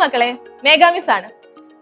മക്കളെ, മേഘാമിസ് ആണ്.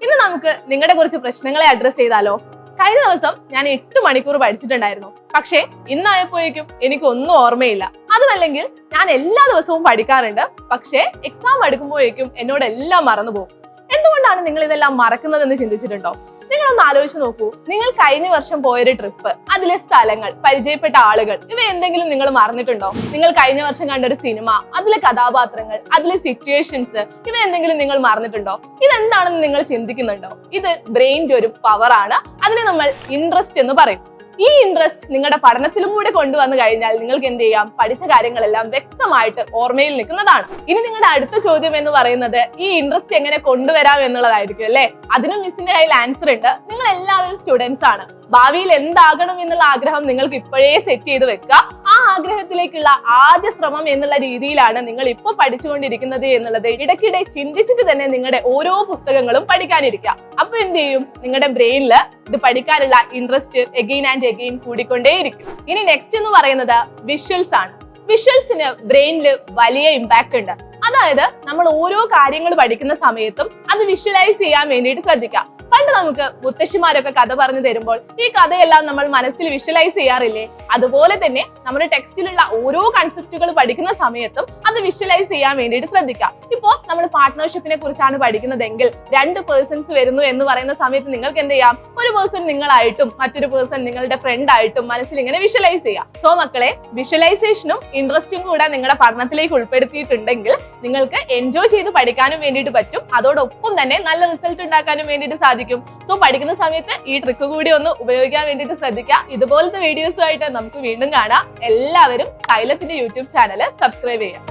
ഇന്ന് നമുക്ക് നിങ്ങളുടെ കുറച്ച് പ്രശ്നങ്ങളെ അഡ്രസ് ചെയ്താലോ? കഴിഞ്ഞ ദിവസം ഞാൻ 8 മണിക്കൂർ പഠിച്ചിട്ടുണ്ടായിരുന്നു. പക്ഷേ ഇന്നായപ്പോഴേക്കും എനിക്കൊന്നും ഓർമ്മയില്ല. അതുമല്ലെങ്കിൽ ഞാൻ എല്ലാ ദിവസവും പഠിക്കാറുണ്ട്, പക്ഷേ എക്സാം എടുക്കുമ്പോഴേക്കും എന്നോട് എല്ലാം മറന്നു പോകും. എന്തുകൊണ്ടാണ് നിങ്ങൾ ഇതെല്ലാം മറക്കുന്നതെന്ന് ചിന്തിച്ചിട്ടുണ്ടോ? നിങ്ങളൊന്ന് ആലോചിച്ച് നോക്കൂ. നിങ്ങൾ കഴിഞ്ഞ വർഷം പോയൊരു ട്രിപ്പ്, അതിലെ സ്ഥലങ്ങൾ, പരിചയപ്പെട്ട ആളുകൾ, ഇവ എന്തെങ്കിലും നിങ്ങൾ മറന്നിട്ടുണ്ടോ? നിങ്ങൾ കഴിഞ്ഞ വർഷം കണ്ട ഒരു സിനിമ, അതിലെ കഥാപാത്രങ്ങൾ, അതിലെ സിറ്റുവേഷൻസ്, ഇവ എന്തെങ്കിലും നിങ്ങൾ മറന്നിട്ടുണ്ടോ? ഇതെന്താണെന്ന് നിങ്ങൾ ചിന്തിക്കുന്നുണ്ടോ? ഇത് ബ്രെയിനിന്റെ ഒരു പവർ ആണ്. അതിനെ നമ്മൾ ഇൻട്രസ്റ്റ് എന്ന് പറയും. ഈ ഇൻട്രസ്റ്റ് നിങ്ങളുടെ പഠനത്തിലും കൂടെ കൊണ്ടുവന്നു കഴിഞ്ഞാൽ നിങ്ങൾക്ക് എന്ത് ചെയ്യാം? പഠിച്ച കാര്യങ്ങളെല്ലാം വ്യക്തമായിട്ട് ഓർമ്മയിൽ നിൽക്കുന്നതാണ്. ഇനി നിങ്ങളുടെ അടുത്ത ചോദ്യം എന്ന് പറയുന്നത് ഈ ഇൻട്രസ്റ്റ് എങ്ങനെ കൊണ്ടുവരാം എന്നുള്ളതായിരിക്കും അല്ലേ? അതിനും മിസ്സിന്റെ കയ്യിൽ ആൻസർ ഉണ്ട്. നിങ്ങൾ എല്ലാവരും സ്റ്റുഡൻസ് ആണ്. ഭാവിയിൽ എന്താകണം എന്നുള്ള ആഗ്രഹം നിങ്ങൾക്ക് ഇപ്പോഴേ സെറ്റ് ചെയ്ത് വെക്കുക. ആ ആഗ്രഹത്തിലേക്കുള്ള ആദ്യ ശ്രമം എന്നുള്ള രീതിയിലാണ് നിങ്ങൾ ഇപ്പോൾ പഠിച്ചുകൊണ്ടിരിക്കുന്നത് എന്നുള്ളത് ഇടയ്ക്കിടെ ചിന്തിച്ചിട്ട് തന്നെ നിങ്ങളുടെ ഓരോ പുസ്തകങ്ങളും പഠിക്കാനിരിക്കുക. അപ്പൊ എന്ത് ചെയ്യും? നിങ്ങളുടെ ബ്രെയിനിൽ ഇത് പഠിക്കാനുള്ള ഇൻട്രസ്റ്റ് എഗെയിൻ ആൻഡ് എഗെയിൻ കൂടിക്കൊണ്ടേയിരിക്കും. ഇനി നെക്സ്റ്റ് എന്ന് പറയുന്നത് വിഷ്വൽസ് ആണ്. വിഷ്വൽസിന് ബ്രെയിനിൽ വലിയ ഇമ്പാക്ട് ഉണ്ട്. അതായത് നമ്മൾ ഓരോ കാര്യങ്ങൾ പഠിക്കുന്ന സമയത്തും അത് വിഷ്വലൈസ് ചെയ്യാൻ വേണ്ടിയിട്ട് ശ്രദ്ധിക്കാം. പണ്ട് നമുക്ക് മുത്തശ്ശിമാരൊക്കെ കഥ പറഞ്ഞു തരുമ്പോൾ ഈ കഥയെല്ലാം നമ്മൾ മനസ്സിൽ വിഷ്വലൈസ് ചെയ്യാറില്ലേ? അതുപോലെ തന്നെ നമ്മുടെ ടെക്സ്റ്റിലുള്ള ഓരോ കൺസെപ്റ്റുകൾ പഠിക്കുന്ന സമയത്തും അത് വിഷ്വലൈസ് ചെയ്യാൻ വേണ്ടിയിട്ട് ശ്രദ്ധിക്കാം. ഇപ്പോ നമ്മൾ പാർട്ട്ണർഷിപ്പിനെ കുറിച്ചാണ് പഠിക്കുന്നതെങ്കിൽ 2 പേഴ്സൺസ് വരുന്നു എന്ന് പറയുന്ന സമയത്ത് നിങ്ങൾക്ക് എന്ത് ചെയ്യാം? ഒരു പേഴ്സൺ നിങ്ങളായിട്ടും മറ്റൊരു പേഴ്സൺ നിങ്ങളുടെ ഫ്രണ്ട് ആയിട്ടും മനസ്സിൽ ഇങ്ങനെ വിഷ്വലൈസ് ചെയ്യാം. സോ മക്കളെ, വിഷ്വലൈസേഷനും ഇൻട്രസ്റ്റും കൂടെ നിങ്ങളുടെ പഠനത്തിലേക്ക് ഉൾപ്പെടുത്തിയിട്ടുണ്ടെങ്കിൽ നിങ്ങൾക്ക് എൻജോയ് ചെയ്ത് പഠിക്കാനും വേണ്ടിയിട്ട് പറ്റും. അതോടൊപ്പം തന്നെ നല്ല റിസൾട്ട് ഉണ്ടാക്കാനും വേണ്ടിയിട്ട് സാധിക്കും. സോ പഠിക്കുന്ന സമയത്ത് ഈ ട്രിക്ക് കൂടി ഒന്ന് ഉപയോഗിക്കാൻ വേണ്ടിയിട്ട് ശ്രദ്ധിക്കുക. ഇതുപോലത്തെ വീഡിയോസുമായിട്ട് നമുക്ക് വീണ്ടും കാണാം. എല്ലാവരും സൈലത്തിന്റെ യൂട്യൂബ് ചാനൽ സബ്സ്ക്രൈബ് ചെയ്യാം.